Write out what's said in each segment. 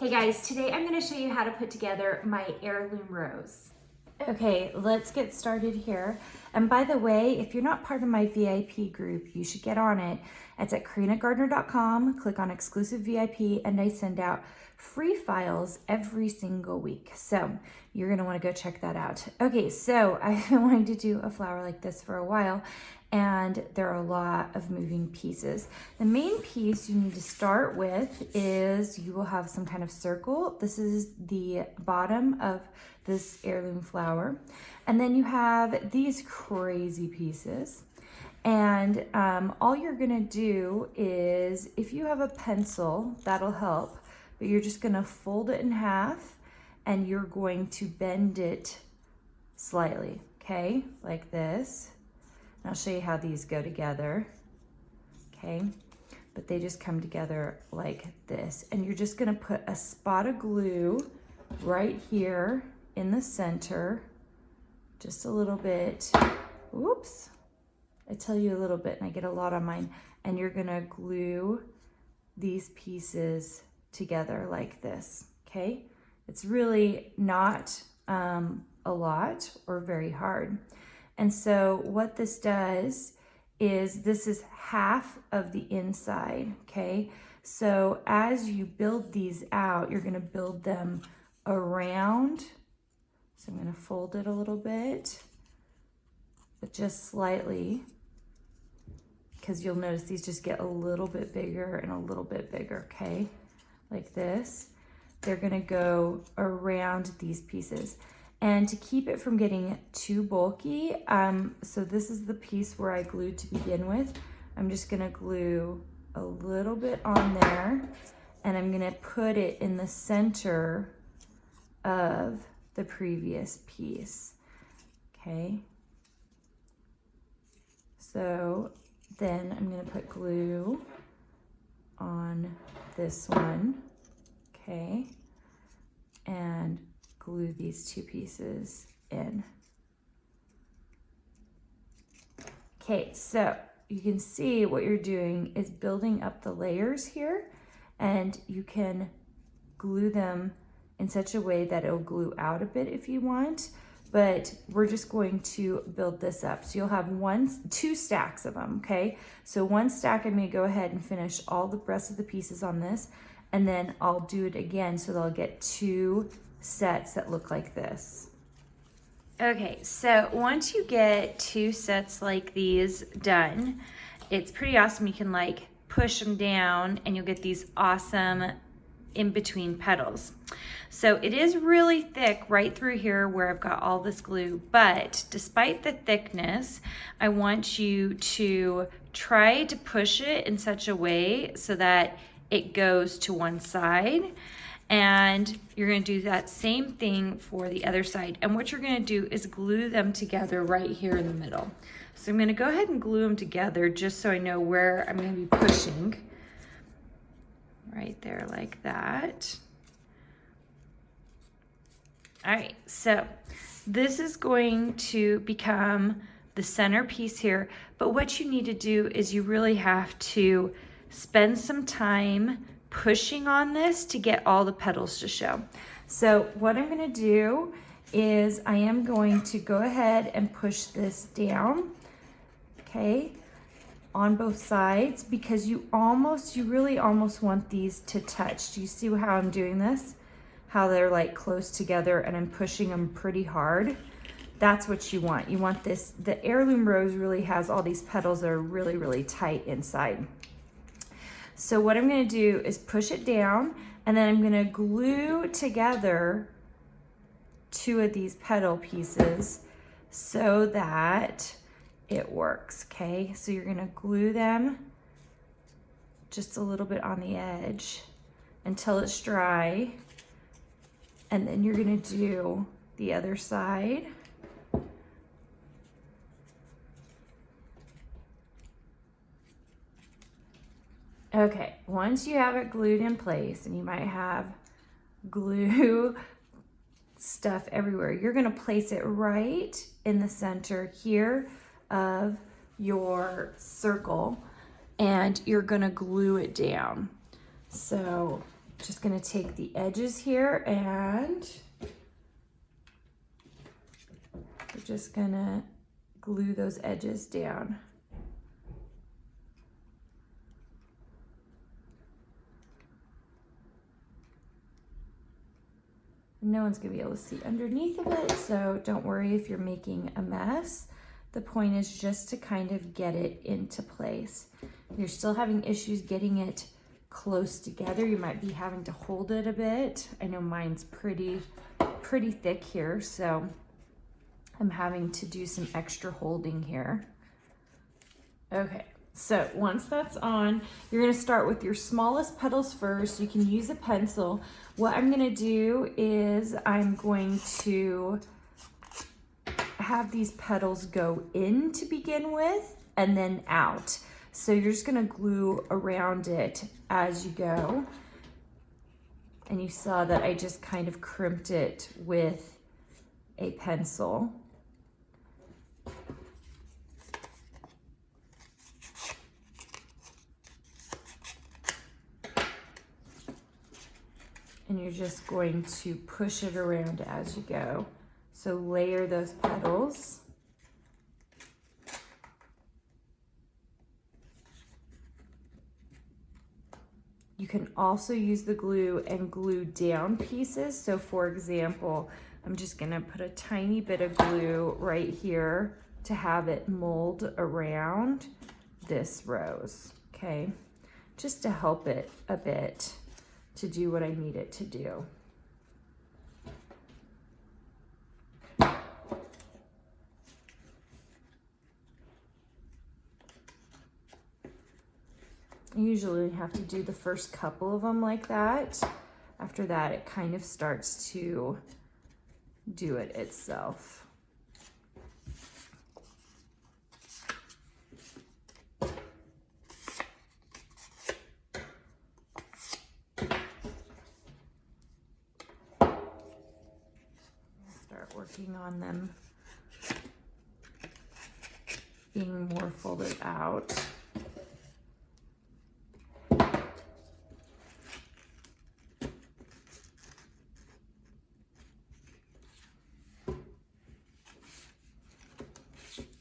Hey guys, today I'm going to show you how to put together my heirloom rose. Okay, let's get started here. And by the way, if you're not part of my VIP group, you should get on it. It's at karinagardner.com, click on exclusive VIP, and I send out free files every single week. So you're gonna wanna go check that out. Okay, so I've been wanting to do a flower like this for a while, and there are a lot of moving pieces. The main piece you need to start with is you will have some kind of circle. This is the bottom of this heirloom flower. And then you have these crazy pieces. And all you're gonna do is, if you have a pencil, that'll help, but you're just gonna fold it in half and you're going to bend it slightly, okay? Like this. And I'll show you how these go together, okay? But they just come together like this. And you're just gonna put a spot of glue right here in the center, just a little bit. Oops, I tell you a little bit and I get a lot on mine. And you're gonna glue these pieces together like this, okay? It's really not a lot or very hard. And so what this does is, this is half of the inside, okay? So as you build these out, you're gonna build them around. So I'm gonna fold it a little bit, but just slightly, because you'll notice these just get a little bit bigger and a little bit bigger, okay? Like this. They're gonna go around these pieces. And to keep it from getting too bulky, so this is the piece where I glued to begin with. I'm just gonna glue a little bit on there, and I'm gonna put it in the center of the previous piece, okay? So then I'm gonna put glue on this one, okay? And glue these two pieces in. Okay, so you can see what you're doing is building up the layers here, and you can glue them in such a way that it'll glue out a bit if you want, but we're just going to build this up. So you'll have two stacks of them, okay? So one stack, I'm gonna go ahead and finish all the rest of the pieces on this, and then I'll do it again so they'll get two sets that look like this. Okay, so once you get two sets like these done, it's pretty awesome. You can like push them down and you'll get these awesome in-between petals. So it is really thick right through here where I've got all this glue, but despite the thickness, I want you to try to push it in such a way so that it goes to one side. And you're gonna do that same thing for the other side. And what you're gonna do is glue them together right here in the middle. So I'm gonna go ahead and glue them together just so I know where I'm gonna be pushing. Right there like that. All right, so this is going to become the centerpiece here. But what you need to do is you really have to spend some time pushing on this to get all the petals to show. So what I'm gonna do is I am going to go ahead and push this down, okay, on both sides, because you really almost want these to touch. Do you see how I'm doing this? How they're like close together and I'm pushing them pretty hard. That's what you want. You want this, the heirloom rose really has all these petals that are really, really tight inside. So what I'm gonna do is push it down, and then I'm gonna glue together two of these petal pieces so that it works, okay? So you're gonna glue them just a little bit on the edge until it's dry, and then you're gonna do the other side. Okay, once you have it glued in place, and you might have glue stuff everywhere, you're gonna place it right in the center here of your circle, and you're gonna glue it down. So Just gonna take the edges here and we're just gonna glue those edges down. No one's gonna be able to see underneath of it, so don't worry if you're making a mess. The point is just to kind of get it into place. If you're still having issues getting it close together, you might be having to hold it a bit. I know mine's pretty thick here, so I'm having to do some extra holding here. Okay, so once that's on, you're gonna start with your smallest petals first. You can use a pencil. What I'm gonna do is I'm going to have these petals go in to begin with and then out. So you're just gonna glue around it as you go. And you saw that I just kind of crimped it with a pencil. And you're just going to push it around as you go. So layer those petals. You can also use the glue and glue down pieces. So for example, I'm just gonna put a tiny bit of glue right here to have it mold around this rose, okay? Just to help it a bit to do what I need it to do. I usually have to do the first couple of them like that. After that, it kind of starts to do it itself. Start working on them being more folded out.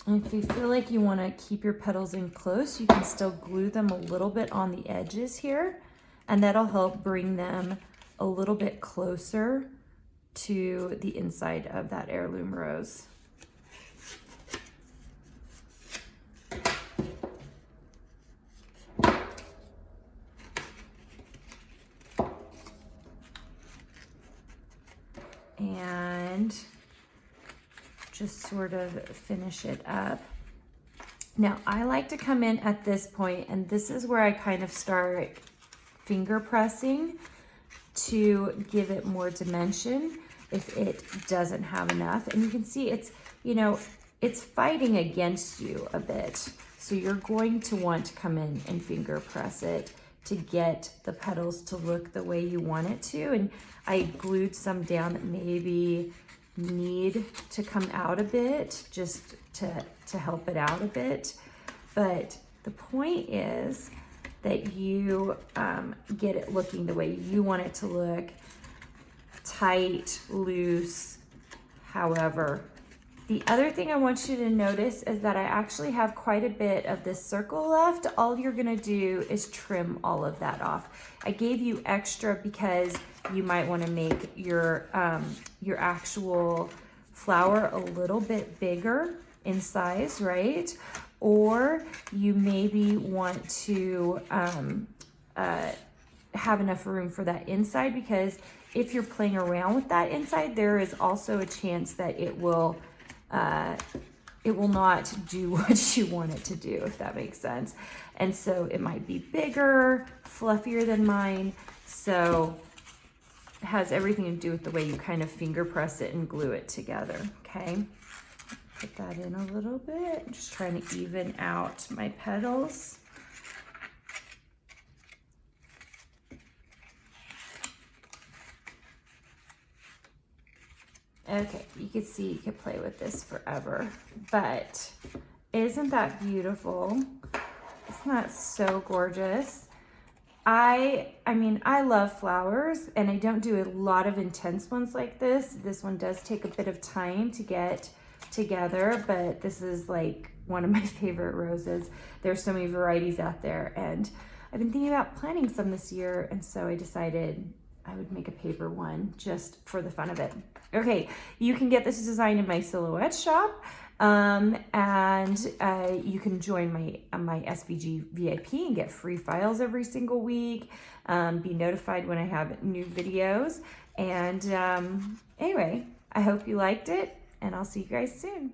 And if you feel like you want to keep your petals in close, you can still glue them a little bit on the edges here, and that'll help bring them a little bit closer to the inside of that heirloom rose. And just sort of finish it up. Now I like to come in at this point, and this is where I kind of start finger pressing to give it more dimension if it doesn't have enough. And you can see it's, you know, it's fighting against you a bit. So you're going to want to come in and finger press it to get the petals to look the way you want it to. And I glued some down that maybe need to come out a bit just to help it out a bit. But the point is that you get it looking the way you want it to look, tight, loose, however. The other thing I want you to notice is that I actually have quite a bit of this circle left. All you're gonna do is trim all of that off. I gave you extra because you might wanna make your actual flower a little bit bigger in size, right? Or you maybe want to have enough room for that inside, because if you're playing around with that inside, there is also a chance that it will not do what you want it to do, if that makes sense. And so it might be bigger, fluffier than mine. So it has everything to do with the way you kind of finger press it and glue it together, okay? Put that in a little bit, just trying to even out my petals. Okay, you can see you could play with this forever, but isn't that beautiful? Isn't that so gorgeous? I mean, I love flowers, and I don't do a lot of intense ones like this. This one does take a bit of time to get together, but this is like one of my favorite roses. There's so many varieties out there, and I've been thinking about planting some this year, and so I decided I would make a paper one just for the fun of it. Okay, you can get this design in my silhouette shop, and you can join my SVG VIP and get free files every single week, be notified when I have new videos, and anyway, I hope you liked it, and I'll see you guys soon.